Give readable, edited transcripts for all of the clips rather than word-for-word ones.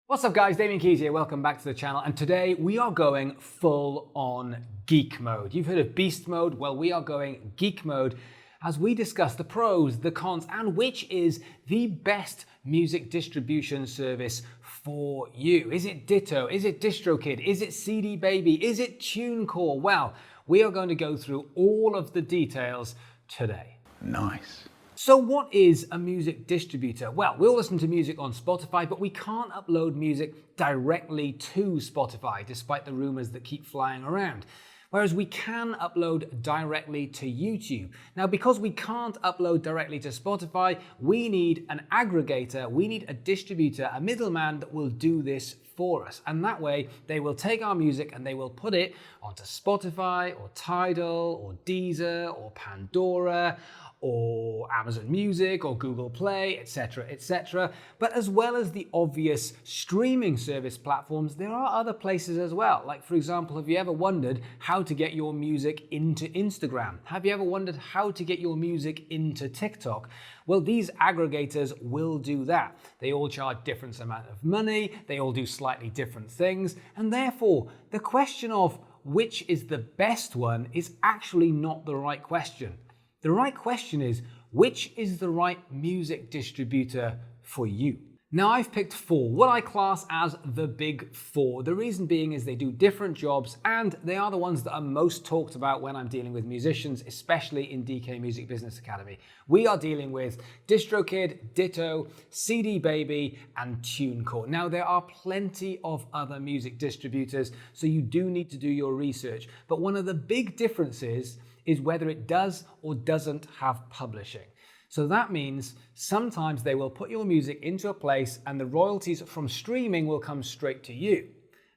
What's up guys, Damian Keyes here, welcome back to the channel, and today we are going full on geek mode. You've heard of beast mode, well we are going geek mode as we discuss the pros, the cons, and which is the best music distribution service for you. Is it Ditto? Is it Distrokid? Is it CD Baby? Is it Tunecore? Well, we are going to go through all of the details today. Nice. So what is a music distributor? Well, we all listen to music on Spotify, but we can't upload music directly to Spotify, despite the rumors that keep flying around. Whereas we can upload directly to YouTube. Now, because we can't upload directly to Spotify, we need an aggregator, we need a distributor, a middleman that will do this for us. And that way, they will take our music and they will put it onto Spotify or Tidal or Deezer or Pandora or Amazon Music or Google Play, etc., etc. But as well as the obvious streaming service platforms, there are other places as well. Like, for example, have you ever wondered how to get your music into Instagram? Have you ever wondered how to get your music into TikTok? Well, these aggregators will do that. They all charge different amount of money, they all do slightly different things, and therefore, the question of which is the best one is actually not the right question. The right question is, which is the right music distributor for you? Now, I've picked four, what I class as the big four. The reason being is they do different jobs and they are the ones that are most talked about when I'm dealing with musicians, especially in DK Music Business Academy. We are dealing with Distrokid, Ditto, CD Baby, and Tunecore. Now, there are plenty of other music distributors, so you do need to do your research. But one of the big differences is whether it does or doesn't have publishing. So that means sometimes they will put your music into a place and the royalties from streaming will come straight to you.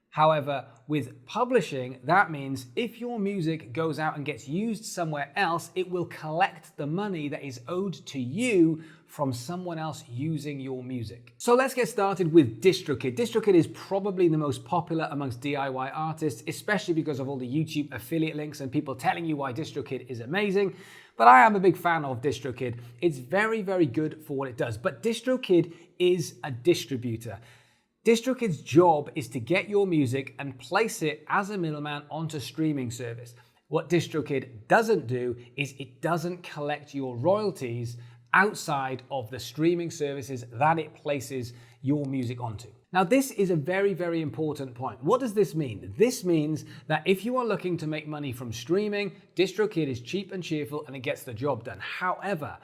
However, with publishing, that means if your music goes out and gets used somewhere else, it will collect the money that is owed to you from someone else using your music. So let's get started with Distrokid. Distrokid is probably the most popular amongst DIY artists, especially because of all the YouTube affiliate links and people telling you why Distrokid is amazing. But I am a big fan of Distrokid. It's very, very good for what it does. But Distrokid is a distributor. Distrokid's job is to get your music and place it as a middleman onto streaming service. What Distrokid doesn't do is it doesn't collect your royalties outside of the streaming services that it places your music onto. Now, this is a very, very important point. What does this mean? This means that if you are looking to make money from streaming, Distrokid is cheap and cheerful and it gets the job done. However,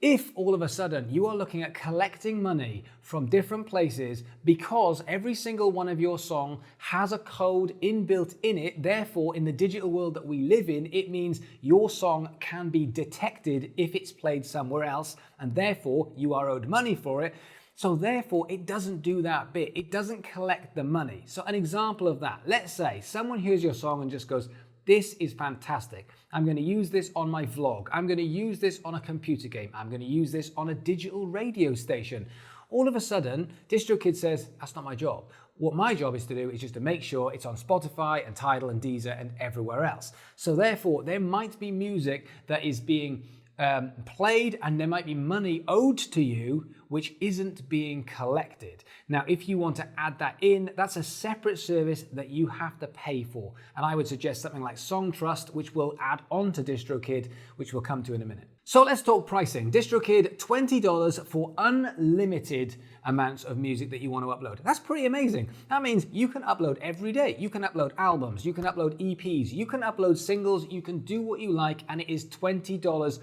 if all of a sudden you are looking at collecting money from different places because every single one of your songs has a code inbuilt in it, therefore in the digital world that we live in, it means your song can be detected if it's played somewhere else and therefore you are owed money for it. So therefore it doesn't do that bit. It doesn't collect the money. So an example of that, let's say someone hears your song and just goes, "This is fantastic. I'm going to use this on my vlog. I'm going to use this on a computer game. I'm going to use this on a digital radio station." All of a sudden, Distrokid says, "That's not my job. What my job is to do is just to make sure it's on Spotify and Tidal and Deezer and everywhere else." So therefore, there might be music that is being played and there might be money owed to you which isn't being collected. Now, if you want to add that in, that's a separate service that you have to pay for. And I would suggest something like Song Trust, which will add on to Distrokid, which we'll come to in a minute. So let's talk pricing. Distrokid, $20 for unlimited amounts of music that you want to upload. That's pretty amazing. That means you can upload every day. You can upload albums, you can upload EPs, you can upload singles, you can do what you like, and it is $20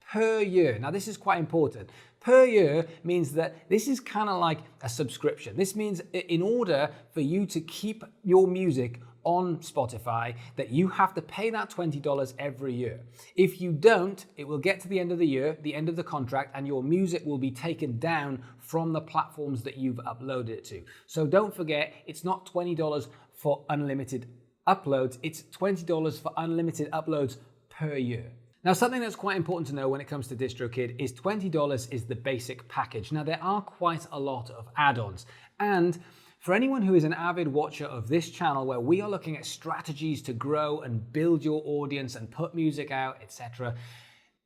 per year. Now, this is quite important. Per year means that this is kind of like a subscription. This means in order for you to keep your music on Spotify, that you have to pay that $20 every year. If you don't, it will get to the end of the year, the end of the contract, and your music will be taken down from the platforms that you've uploaded it to. So don't forget, it's not $20 for unlimited uploads, it's $20 for unlimited uploads per year. Now, something that's quite important to know when it comes to Distrokid is $20 is the basic package. Now, there are quite a lot of add-ons, and for anyone who is an avid watcher of this channel where we are looking at strategies to grow and build your audience and put music out, etc.,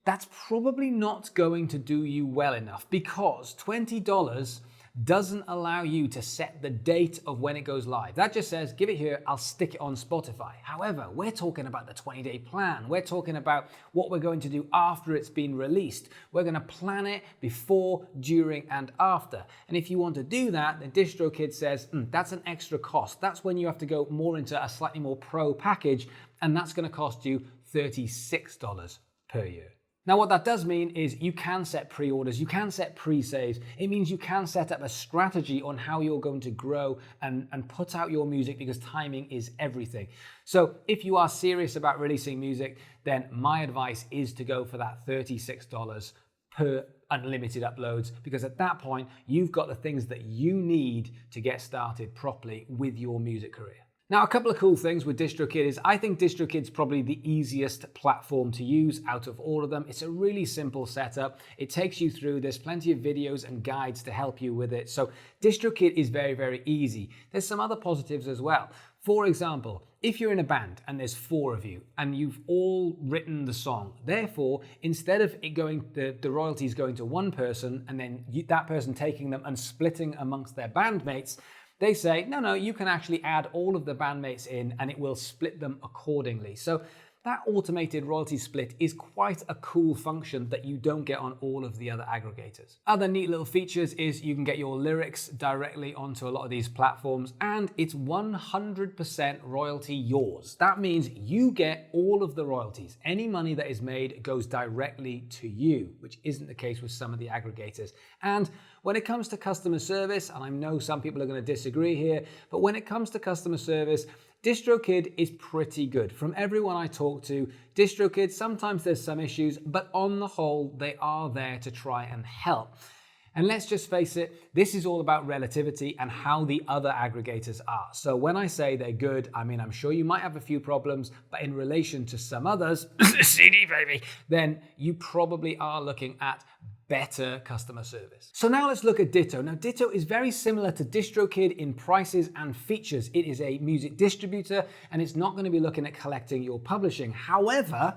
that's probably not going to do you well enough because $20 doesn't allow you to set the date of when it goes live. That just says, give it here, I'll stick it on Spotify. However, we're talking about the 20-day plan. We're talking about what we're going to do after it's been released. We're going to plan it before, during, and after. And if you want to do that, then Distrokid says, that's an extra cost. That's when you have to go more into a slightly more pro package, and that's going to cost you $36 per year. Now, what that does mean is you can set pre-orders, you can set pre-saves. It means you can set up a strategy on how you're going to grow and put out your music, because timing is everything. So if you are serious about releasing music, then my advice is to go for that $36 per unlimited uploads, because at that point, you've got the things that you need to get started properly with your music career. Now, a couple of cool things with Distrokid is I think Distrokid's probably the easiest platform to use out of all of them. It's a really simple setup. It takes you through. There's plenty of videos and guides to help you with it. So Distrokid is very, very easy. There's some other positives as well. For example, if you're in a band and there's 4 of you and you've all written the song, therefore, instead of it going, the royalties going to one person and then that person taking them and splitting amongst their bandmates, they say, no, you can actually add all of the bandmates in and it will split them accordingly. So that automated royalty split is quite a cool function that you don't get on all of the other aggregators. Other neat little features is you can get your lyrics directly onto a lot of these platforms, and it's 100% royalty yours. That means you get all of the royalties. Any money that is made goes directly to you, which isn't the case with some of the aggregators. And when it comes to customer service, and I know some people are going to disagree here, but when it comes to customer service, Distrokid is pretty good. From everyone I talk to, Distrokid, sometimes there's some issues, but on the whole, they are there to try and help. And let's just face it, this is all about relativity and how the other aggregators are. So when I say they're good, I mean, I'm sure you might have a few problems, but in relation to some others, CD baby, then you probably are looking at better customer service. So now let's look at Ditto. Now, Ditto is very similar to Distrokid in prices and features. It is a music distributor, and it's not going to be looking at collecting your publishing. However,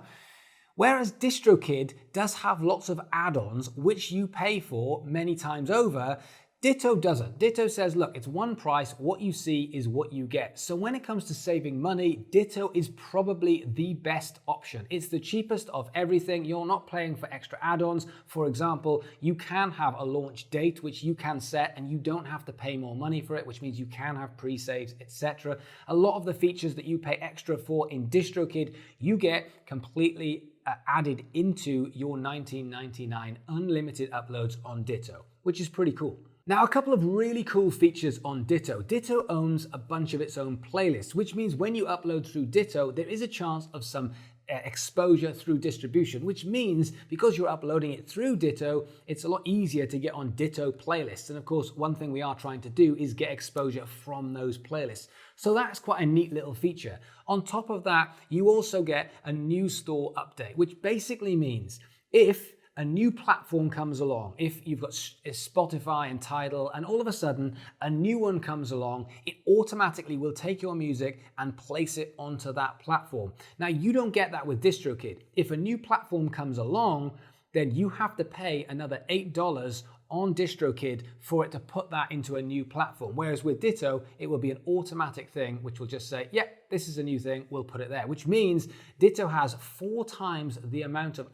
whereas Distrokid does have lots of add-ons which you pay for many times over, Ditto doesn't. Ditto says, look, it's one price, what you see is what you get. So when it comes to saving money, Ditto is probably the best option. It's the cheapest of everything. You're not paying for extra add-ons. For example, you can have a launch date which you can set and you don't have to pay more money for it, which means you can have pre-saves, etc. A lot of the features that you pay extra for in Distrokid, you get completely added into your $19.99 unlimited uploads on Ditto, which is pretty cool. Now, a couple of really cool features on Ditto. Ditto owns a bunch of its own playlists, which means when you upload through Ditto, there is a chance of some exposure through distribution, which means because you're uploading it through Ditto, it's a lot easier to get on Ditto playlists. And of course, one thing we are trying to do is get exposure from those playlists. So that's quite a neat little feature. On top of that, you also get a new store update, which basically means if a new platform comes along, if you've got Spotify and Tidal, and all of a sudden a new one comes along, it automatically will take your music and place it onto that platform. Now, you don't get that with Distrokid. If a new platform comes along, then you have to pay another $8 on Distrokid for it to put that into a new platform. Whereas with Ditto, it will be an automatic thing which will just say, yeah, this is a new thing, we'll put it there. Which means Ditto has 4 times the amount of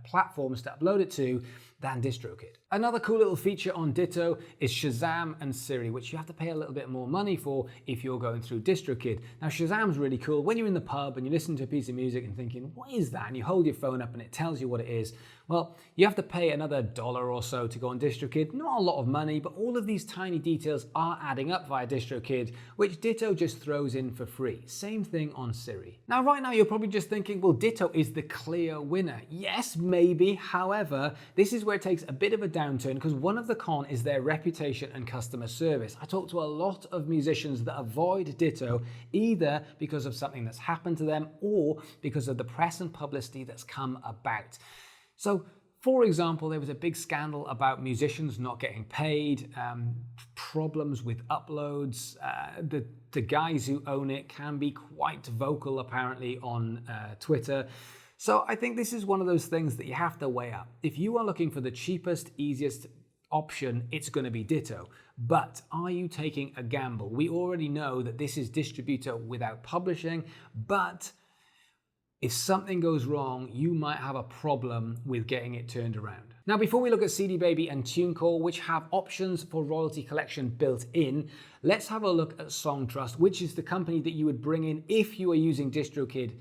platforms to upload it to than Distrokid. Another cool little feature on Ditto is Shazam and Siri, which you have to pay a little bit more money for if you're going through Distrokid. Now, Shazam's really cool. When you're in the pub and you listen to a piece of music and thinking, what is that? And you hold your phone up and it tells you what it is. Well, you have to pay another $1 or so to go on Distrokid. Not a lot of money, but all of these tiny details are adding up via Distrokid, which Ditto just throws in for free. Same thing on Siri. Now, right now, you're probably just thinking, well, Ditto is the clear winner. Yes, maybe. However, this is where it takes a bit of a downturn because one of the cons is their reputation and customer service. I talk to a lot of musicians that avoid Ditto either because of something that's happened to them or because of the press and publicity that's come about. So, for example, there was a big scandal about musicians not getting paid, problems with uploads. The guys who own it can be quite vocal, apparently, on Twitter. So I think this is one of those things that you have to weigh up. If you are looking for the cheapest, easiest option, it's going to be Ditto. But are you taking a gamble? We already know that this is Distributor without publishing, but if something goes wrong, you might have a problem with getting it turned around. Now, before we look at CD Baby and Tunecore, which have options for royalty collection built in, let's have a look at Songtrust, which is the company that you would bring in if you are using Distrokid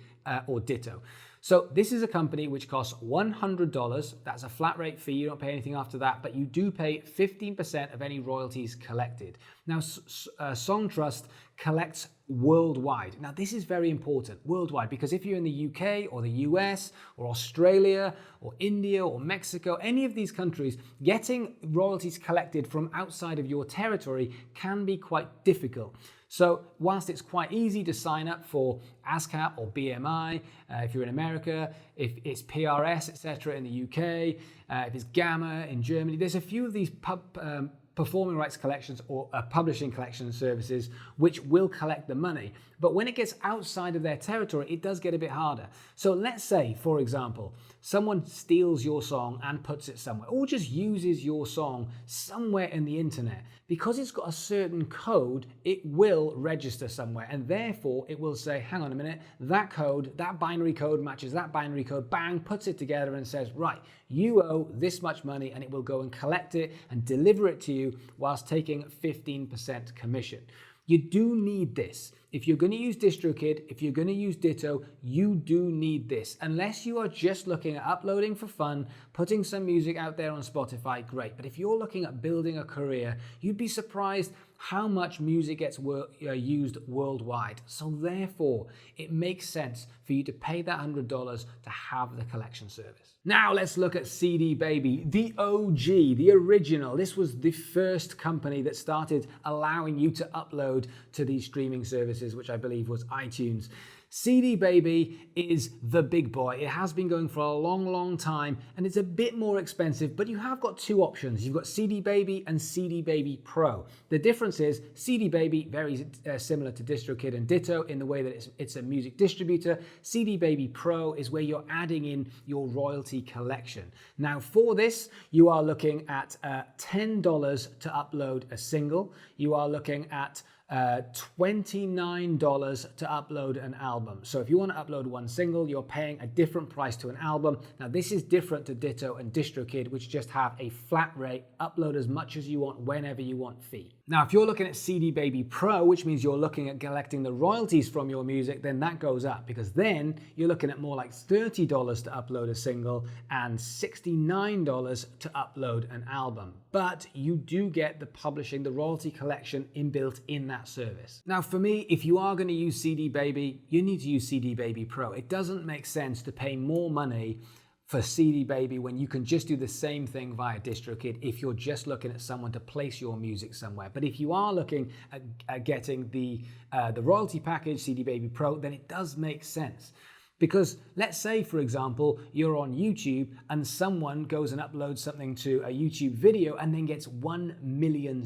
or Ditto. So this is a company which costs $100. That's a flat rate fee. You don't pay anything after that, but you do pay 15% of any royalties collected. Now, Songtrust collects worldwide. Now, this is very important, worldwide, because if you're in the UK or the US or Australia or India or Mexico, any of these countries, getting royalties collected from outside of your territory can be quite difficult. So whilst it's quite easy to sign up for ASCAP or BMI, if you're in America, if it's PRS, etc. in the UK, if it's Gamma in Germany, there's a few of these performing rights collections or publishing collection services which will collect the money. But when it gets outside of their territory, it does get a bit harder. So let's say, for example, someone steals your song and puts it somewhere, or just uses your song somewhere in the internet. Because it's got a certain code, it will register somewhere, and therefore it will say, hang on a minute, that code, that binary code matches that binary code, bang, puts it together and says, right, you owe this much money, and it will go and collect it and deliver it to you whilst taking 15% commission. You do need this. If you're going to use Distrokid, if you're going to use Ditto, you do need this. Unless you are just looking at uploading for fun, putting some music out there on Spotify, great. But if you're looking at building a career, you'd be surprised how much music gets used worldwide. So therefore, it makes sense for you to pay that $100 to have the collection service. Now let's look at CD Baby, the OG, the original. This was the first company that started allowing you to upload to these streaming services, which I believe was iTunes. CD Baby is the big boy. It has been going for a long, long time, and it's a bit more expensive, but you have got two options. You've got CD Baby and CD Baby Pro. The difference is CD Baby, very similar to Distrokid and Ditto in the way that it's a music distributor. CD Baby Pro is where you're adding in your royalty collection. Now for this, you are looking at $10 to upload a single. You are looking at $29 to upload an album. So if you want to upload one single, you're paying a different price to an album. Now this is different to Ditto and Distrokid, which just have a flat rate, upload as much as you want, whenever you want fee. Now if you're looking at CD Baby Pro, which means you're looking at collecting the royalties from your music, then that goes up, because then you're looking at more like $30 to upload a single and $69 to upload an album. But you do get the publishing, the royalty collection inbuilt in that service. Now for me, if you are going to use CD Baby, you need to use CD Baby Pro. It doesn't make sense to pay more money for CD Baby when you can just do the same thing via Distrokid if you're just looking at someone to place your music somewhere. But if you are looking at getting the royalty package, CD Baby Pro, then it does make sense. Because let's say, for example, you're on YouTube and someone goes and uploads something to a YouTube video and then gets 1 million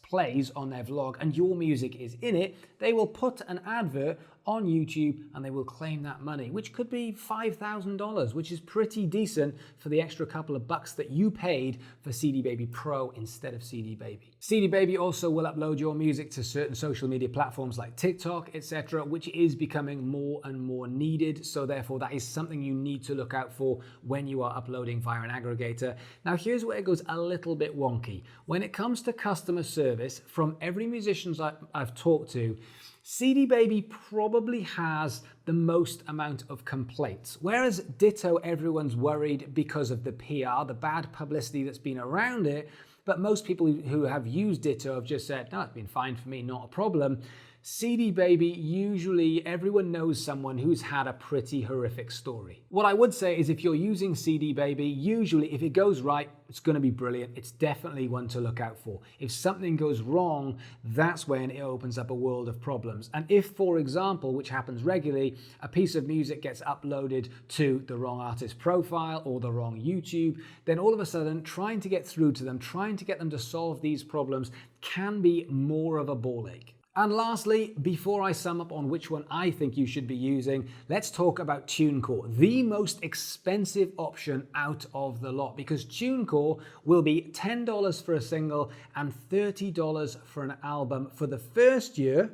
plays on their vlog and your music is in it, they will put an advert on YouTube and they will claim that money, which could be $5,000, which is pretty decent for the extra couple of bucks that you paid for CD Baby Pro instead of CD Baby. CD Baby also will upload your music to certain social media platforms like TikTok, etc., which is becoming more and more needed. So therefore, that is something you need to look out for when you are uploading via an aggregator. Now, here's where it goes a little bit wonky. When it comes to customer service, from every musician I've talked to, CD Baby probably has the most amount of complaints. Whereas Ditto, everyone's worried because of the PR, the bad publicity that's been around it. But most people who have used Ditto have just said, no, it's been fine for me, not a problem. CD Baby, usually everyone knows someone who's had a pretty horrific story. What I would say is if you're using CD Baby, usually if it goes right, it's going to be brilliant. It's definitely one to look out for. If something goes wrong, that's when it opens up a world of problems. And if, for example, which happens regularly, a piece of music gets uploaded to the wrong artist profile or the wrong YouTube, then all of a sudden trying to get through to them, trying to get them to solve these problems can be more of a ball ache. And lastly, before I sum up on which one I think you should be using, let's talk about Tunecore, the most expensive option out of the lot, because Tunecore will be $10 for a single and $30 for an album for the first year,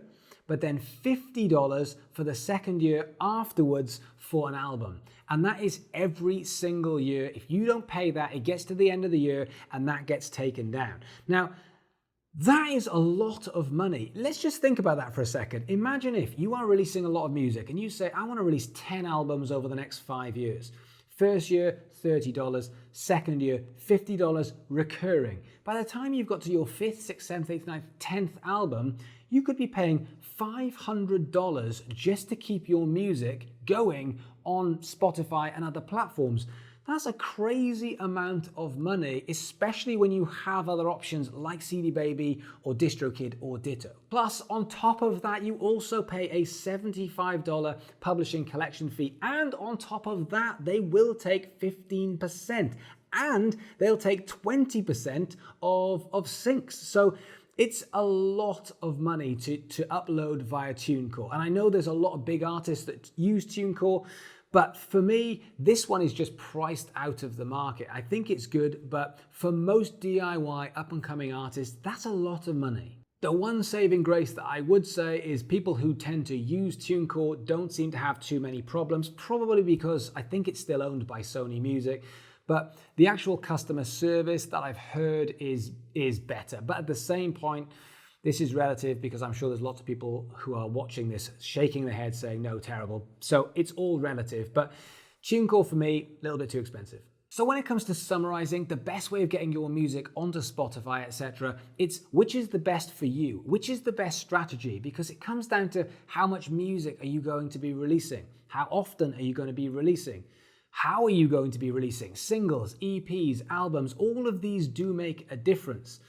but then $50 for the second year afterwards for an album. And that is every single year. If you don't pay that, it gets to the end of the year and that gets taken down. Now, that is a lot of money. Let's just think about that for a second. Imagine if you are releasing a lot of music and you say, I want to release 10 albums over the next 5 years. First year, $30. Second year, $50 recurring. By the time you've got to your 5th, 6th, 7th, 8th, 9th, 10th album, you could be paying $500 just to keep your music going on Spotify and other platforms. That's a crazy amount of money, especially when you have other options like CD Baby or Distrokid or Ditto. Plus, on top of that, you also pay a $75 publishing collection fee. And on top of that, they will take 15%. And they'll take 20% of syncs. So it's a lot of money to upload via Tunecore. And I know there's a lot of big artists that use Tunecore, but for me, this one is just priced out of the market. I think it's good, but for most DIY up-and-coming artists, that's a lot of money. The one saving grace that I would say is people who tend to use Tunecore don't seem to have too many problems, probably because I think it's still owned by Sony Music. But the actual customer service that I've heard is better. But at the same point, this is relative because I'm sure there's lots of people who are watching this shaking their head saying, no, terrible. So it's all relative. But Tunecore for me, a little bit too expensive. So when it comes to summarizing the best way of getting your music onto Spotify, etc., it's which is the best for you? Which is the best strategy? Because it comes down to how much music are you going to be releasing? How often are you going to be releasing? How are you going to be releasing? Singles, EPs, albums, all of these do make a difference.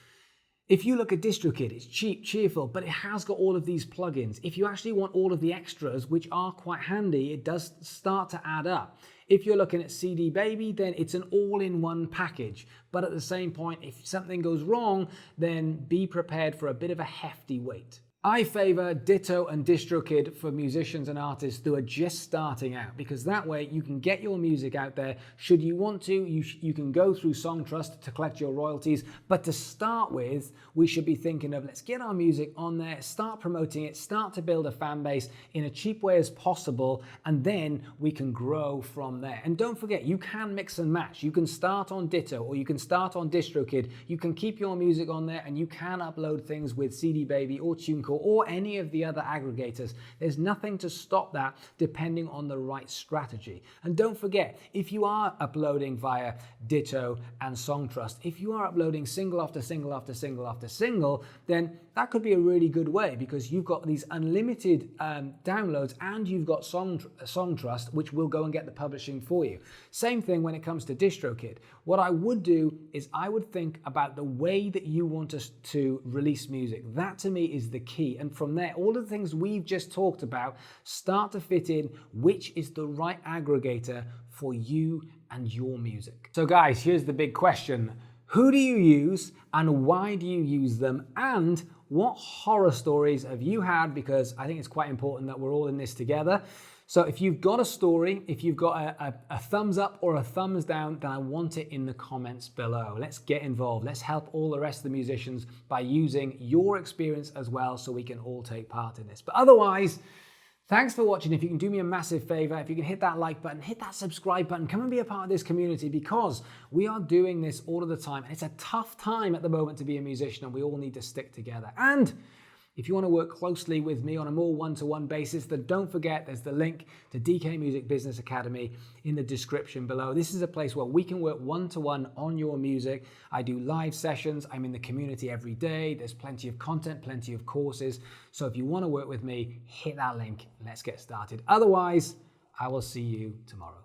If you look at Distrokid, it's cheap, cheerful, but it has got all of these plugins. If you actually want all of the extras, which are quite handy, it does start to add up. If you're looking at CD Baby, then it's an all-in-one package. But at the same point, if something goes wrong, then be prepared for a bit of a hefty wait. I favor Ditto and Distrokid for musicians and artists who are just starting out, because that way you can get your music out there. Should you want to, you can go through Songtrust to collect your royalties. But to start with, we should be thinking of let's get our music on there, start promoting it, start to build a fan base in a cheap way as possible, and then we can grow from there. And don't forget, you can mix and match. You can start on Ditto or you can start on Distrokid. You can keep your music on there and you can upload things with CD Baby or Tunecore or any of the other aggregators. There's nothing to stop that depending on the right strategy. And don't forget, if you are uploading via Ditto and Songtrust, if you are uploading single after single after single after single, then that could be a really good way because you've got these unlimited downloads and you've got Songtrust, which will go and get the publishing for you. Same thing when it comes to Distrokid. What I would do is I would think about the way that you want us to release music. That to me is the key. And from there, all of the things we've just talked about start to fit in which is the right aggregator for you and your music. So guys, here's the big question. Who do you use and why do you use them? And what horror stories have you had? Because I think it's quite important that we're all in this together. So if you've got a story, if you've got a thumbs up or a thumbs down, then I want it in the comments below. Let's get involved. Let's help all the rest of the musicians by using your experience as well so we can all take part in this. But otherwise, thanks for watching. If you can do me a massive favor, if you can hit that like button, hit that subscribe button, come and be a part of this community because we are doing this all of the time. And it's a tough time at the moment to be a musician and we all need to stick together. And if you want to work closely with me on a more one-to-one basis, then don't forget there's the link to DK Music Business Academy in the description below. This is a place where we can work one-to-one on your music. I do live sessions. I'm in the community every day. There's plenty of content, plenty of courses. So if you want to work with me, hit that link. Let's get started. Otherwise, I will see you tomorrow.